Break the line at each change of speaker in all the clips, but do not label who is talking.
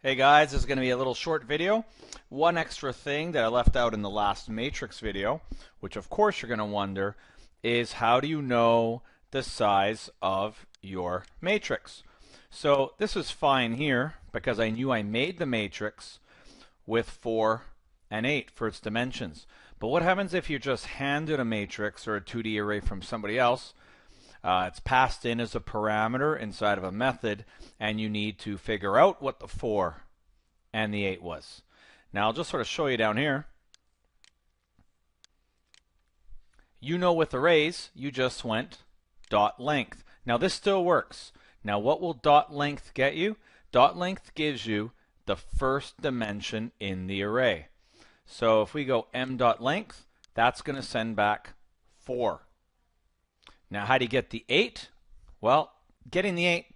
Hey guys, this is going to be a little short video. One extra thing that I left out in the last matrix video, which of course you're going to wonder, is how do you know the size of your matrix? So this is fine here because I knew I made the matrix with 4 and 8 for its dimensions. But what happens if you're just handed a matrix or a 2D array from somebody else? It's passed in as a parameter inside of a method, and you need to figure out what the 4 and the 8 was. Now I'll just sort of show you down here. You know with arrays, you just went dot length. Now this still works. Now what will dot length get you? Dot length gives you the first dimension in the array. So if we go m dot length, that's going to send back 4. Now, how do you get the 8? Well, getting the 8,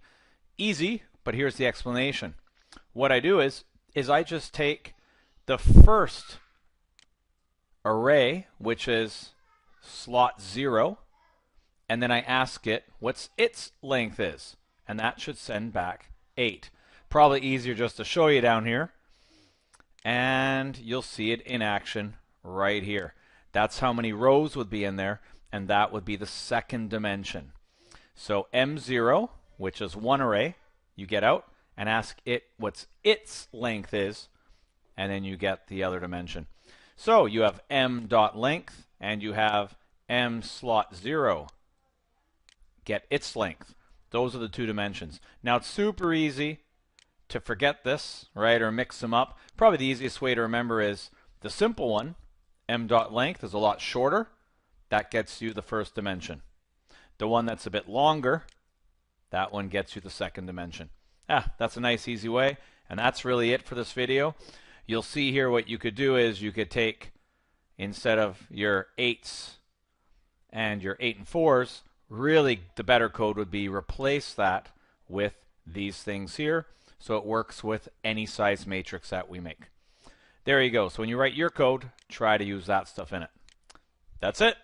easy, but here's the explanation. What I do is I just take the first array, which is slot 0, and then I ask it what its length is, and that should send back 8. Probably easier just to show you down here, and you'll see it in action right here. That's how many rows would be in there, and that would be the second dimension. So M0, which is one array, you get out and ask it what its length is, and then you get the other dimension. So you have M dot length, and you have M slot 0. Get its length. Those are the two dimensions. Now it's super easy to forget this, right, or mix them up. Probably the easiest way to remember is the simple one, M dot length, is a lot shorter. That gets you the first dimension. The one that's a bit longer, that one gets you the second dimension. That's a nice easy way, and that's really it for this video. You'll see here what you could do is you could take, instead of your 8s and your 8 and 4s, really the better code would be replace that with these things here, so it works with any size matrix that we make. There you go. So when you write your code, try to use that stuff in it. That's it.